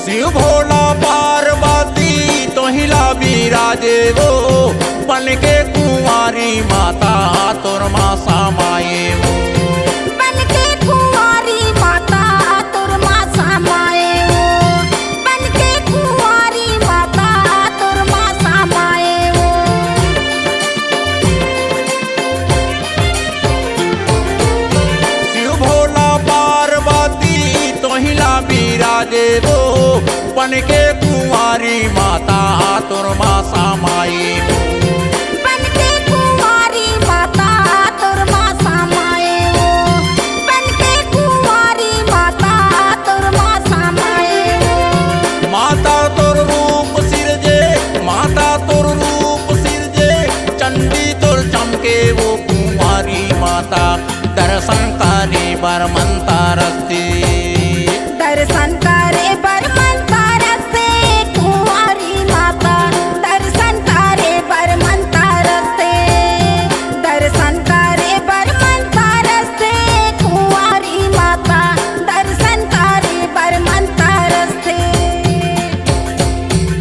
शिव भोला पार्वती तो हिला बिराजे वो, बन के कुंवारी माता तोर माँ समाये वो। बन के कुंवारी माता तोर माँ समाये वो, बन के कुंवारी माता तोर माँ समाये वो। शिव भोला पार्वती तो हिला बिराजे वो, बन के कुंवारी माता तोर माँ समाये वो।